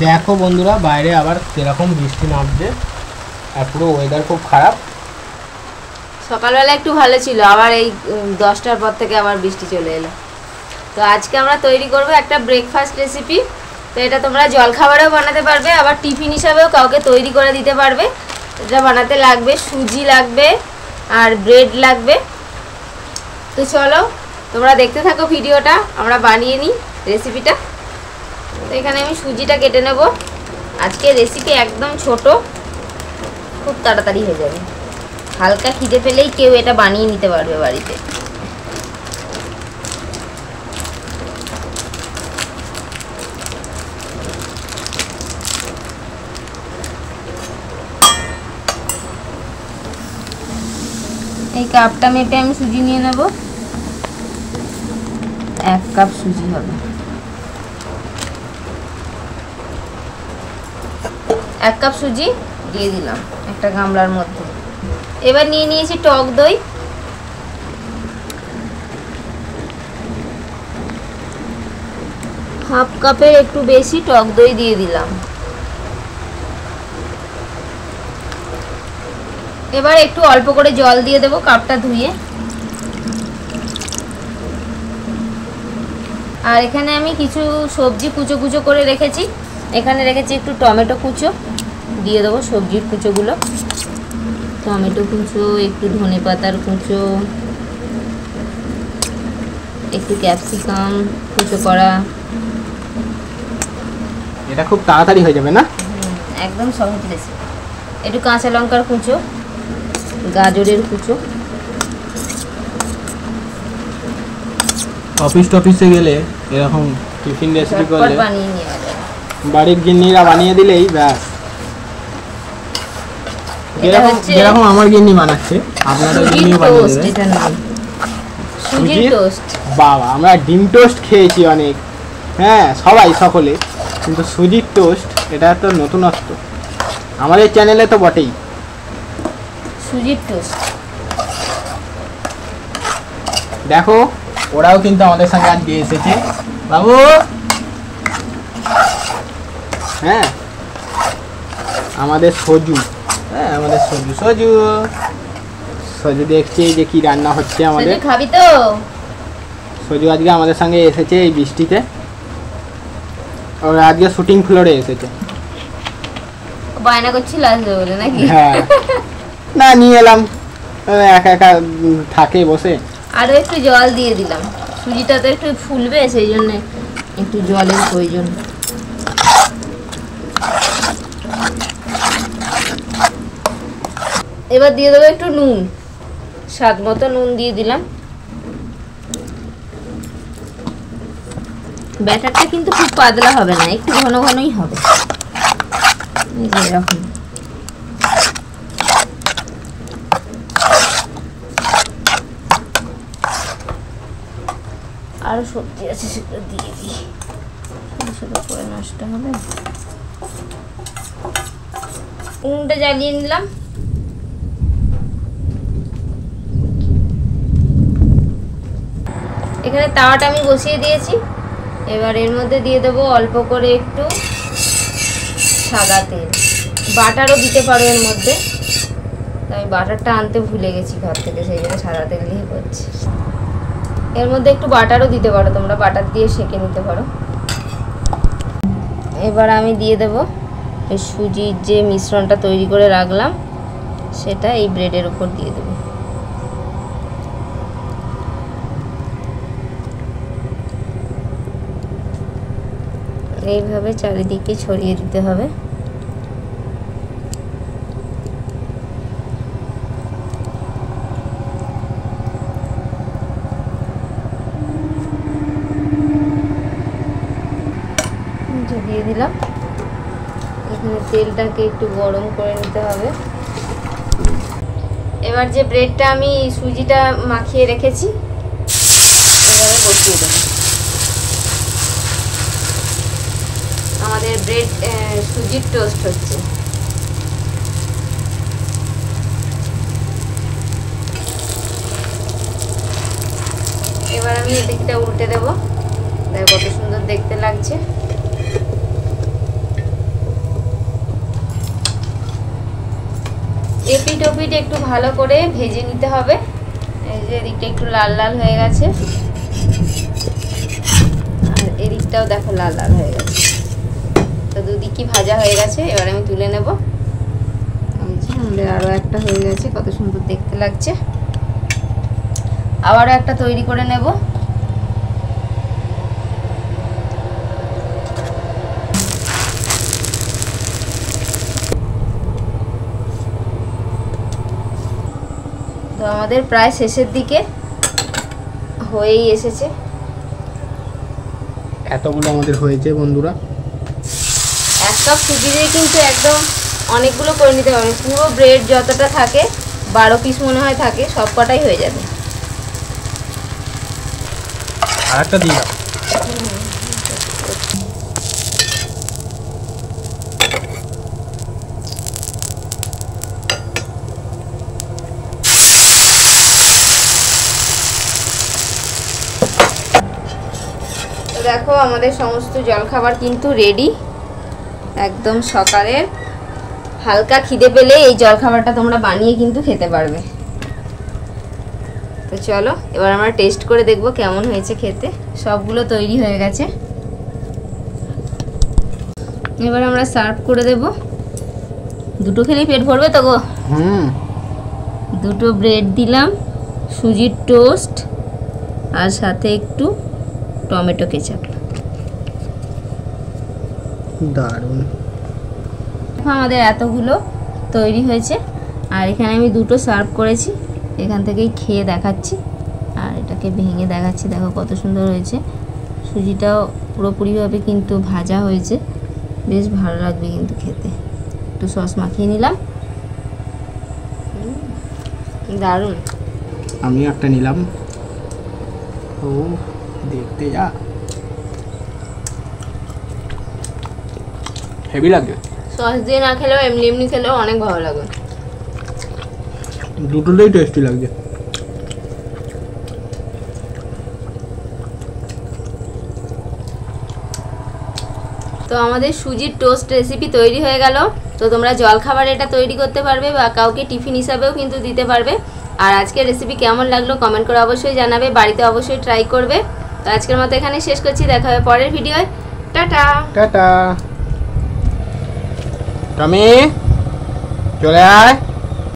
দেখো বন্ধুরা বাইরে আবার কিরকম বৃষ্টি নামছে আর পুরো ওয়েদার খুব খারাপ। সকালবেলা একটু ভালো ছিল, আবার এই 10টার পর থেকে আবার বৃষ্টি চলে এলো। তো আজকে আমরা তৈরি করব একটা ব্রেকফাস্ট রেসিপি। তো এটা তোমরা জলখাবারেও বানাতে পারবে, আবার টিফিন হিসাবেও কাউকে তৈরি করে দিতে পারবে। এটা বানাতে লাগবে সুজি লাগবে আর ব্রেড লাগবে। তো চলো তোমরা দেখতে থাকো ভিডিওটা, আমরা বানিয়ে নিই রেসিপিটা। তো এখানে আমি সুজিটা কেটে নেব। আজকে রেসিপি একদম ছোট, খুব তাড়াতাড়ি হয়ে যাবে। হালকা খিদে পেলেই কেউ এটা বানিয়ে নিতে পারবে বাড়িতে। এই কাপটা মেপে আমি সুজি নিয়ে নেব। 1 কাপ সুজি হবে। 1 কাপ সুজি দিয়ে দিলাম একটা গামলার মধ্যে। এবার নিয়ে নিয়েছি টক দই। হাফ কাপের একটু বেশি টক দই দিয়ে দিলাম। এবার একটু অল্প করে জল দিয়ে দেবো কাপটা ধুয়ে। আর এখানে আমি কিছু সবজি কুচো কুচো করে রেখেছি। এখানে রেখেছি একটু টমেটো কুচো, দিয়ে দেবো সবজির কুচোগুলো। টমেটো কুচো, একটু ধনেপাতার কুচো, একটু ক্যাপসিকাম কুচো করা। এটা খুব তাড়াতাড়ি হয়ে যাবে না? একদম সহজ রেসিপি। একটু কাঁচা লঙ্কার কুচো, গাজরের কুচো। অফিসে গেলে এরকম টিফিন রেসিপি করলে বানিয়ে নিয়ে যাবে, বাড়ির গিন্নিরা বানিয়ে দিলেই ব্যাস। যেরকম আমার গিন্নি বানাচ্ছে আপনাদের গিন্নিও বানিয়ে দেবে। এটা না সুজির টোস্ট। বাবা আমরা ডিম টোস্ট খেয়েছি অনেক, হ্যাঁ সবাই সকলে, কিন্তু সুজির টোস্ট এটা তো নতুনত্ব আমাদের চ্যানেলে তো বটেই। সুজির টোস্ট দেখো ওরাও কিন্তু আমাদের সঙ্গে আজকে এসেছে। বাবু, হ্যাঁ আমাদের সজু, হ্যাঁ আমাদের সজু সজু সজু দেখছি যে কি রান্না হচ্ছে আমাদের। খাবি তো? সজু আজকে আমাদের সঙ্গে এসেছে এই বৃষ্টিতে। ওরা আজকে শুটিং ফ্লোরে এসেছে। বায়না করছিল আসবে বলে নাকি? হ্যাঁ না নিয়ে এলাম, একা একা থাকে বসে। আরো একটু জল দিয়ে দিলাম, সুজিটা তো একটু ফুলবে সেই জন্য একটু জলের প্রয়োজন। এবার দিয়ে দেবো একটু নুন, স্বাদ মতো নুন দিয়ে দিলাম। ব্যাটারটা কিন্তু খুব পাতলা হবে না, একটু ঘন ঘনই হবে এরকম। আরো সবজি আছে সেগুলো দিয়ে দিই, ছোট করে নষ্ট হবে। উনুনটা জ্বালিয়ে নিলাম। এখানে তাওয়াটা আমি বসিয়ে দিয়েছি। এবার এর মধ্যে দিয়ে দেবো অল্প করে একটু সাদা তেল। বাটারও দিতে পারো এর মধ্যে, আমি বাটারটা আনতে ভুলে গেছি ঘর থেকে, সেই জন্য সাদা তেল দিয়ে করছি। এর মধ্যে একটু বাটারও দিতে পারো তোমরা, বাটার দিয়ে সেঁকে নিতে পারো। এবার আমি দিয়ে দেবো এই সুজির যে মিশ্রণটা তৈরি করে রাখলাম সেটা এই ব্রেডের উপর দিয়ে দেবো। এইভাবে চারিদিকে ছড়িয়ে দিতে হবে। দিয়ে দিলাম। এখানে তেলটাকে একটু গরম করে নিতে হবে। এবার যে ব্রেডটা আমি সুজিটা মাখিয়ে রেখেছি এবারে বসিয়ে দেবো। আমাদের ব্রেড সুজির টোস্ট হচ্ছে। এবার আমি এদিকটা উল্টে দেবো, দেখো কত সুন্দর দেখতে লাগছে। এপিট ওপিট একটু ভালো করে ভেজে নিতে হবে। এই যে এদিকটা একটু লাল লাল হয়ে গেছে, আর এদিকটাও দেখো লাল লাল হয়ে গেছে। তো দুদিকই ভাজা হয়ে গেছে, এবার আমি তুলে নেব। আমাদের আরও একটা হয়ে গেছে, কত সুন্দর দেখতে লাগছে। আবারও একটা তৈরি করে নেব। তো আমাদের প্রায় শেষের দিকে হয়েই এসেছে। এতগুলো আমাদের হয়েছে বন্ধুরা। এক কাপ সুজি দিয়ে কিন্তু একদম অনেকগুলো করে নিতে পারবে। পুরো ব্রেড যতটা থাকে 12 পিস মনে হয় থাকে, সব কটাই হয়ে যাবে। আর একটা দিয়ে দাও। তো দেখো আমাদের সমস্ত জলখাবার কিন্তু রেডি। একদম সকালের হালকা খিদে পেলে এই জলখাবারটা তোমরা বানিয়ে কিন্তু খেতে পারবে। তো চলো এবার আমরা টেস্ট করে দেখব কেমন হয়েছে খেতে। সবগুলো তৈরি হয়ে গেছে, এবার আমরা সার্ভ করে দেব। দুটো খেলেই পেট ভরবে তো গো। দুটো ব্রেড দিলাম, সুজির টোস্ট, আর সাথে একটু টমেটো কেচাপ। দারুণ। আমাদের এতগুলো তৈরি হয়েছে, আর এখানে আমি দুটো সার্ভ করেছি। এখান থেকেই খেয়ে দেখাচ্ছি, আর এটাকে ভেঙে দেখাচ্ছি। দেখো কত সুন্দর হয়েছে। সুজিটাও পুরোপুরিভাবে কিন্তু ভাজা হয়েছে, বেশ ভালো লাগবে কিন্তু খেতে। একটু সস মাখিয়ে নিলাম, দারুণ। আমি একটা নিলাম। ও দেখতে যা হেভি লাগে। সস দিয়ে না খেলেও এমনি এমনি খেলেও অনেক ভালো লাগে। দুটোতেই টেস্টি লাগছে। তো আমাদের সুজির টোস্ট রেসিপি তৈরি হয়ে গেল। তো তোমরা জলখাবার এটা তৈরি করতে পারবে, বা কাউকে টিফিন হিসাবেও কিন্তু দিতে পারবে। আর আজকের রেসিপি কেমন লাগলো কমেন্ট করে অবশ্যই জানাবে, বাড়িতে অবশ্যই ট্রাই করবে। তো আজকের মতো এখানে শেষ করছি, দেখা হবে পরের ভিডিওয়। Tata tata. টমি চলে আয়।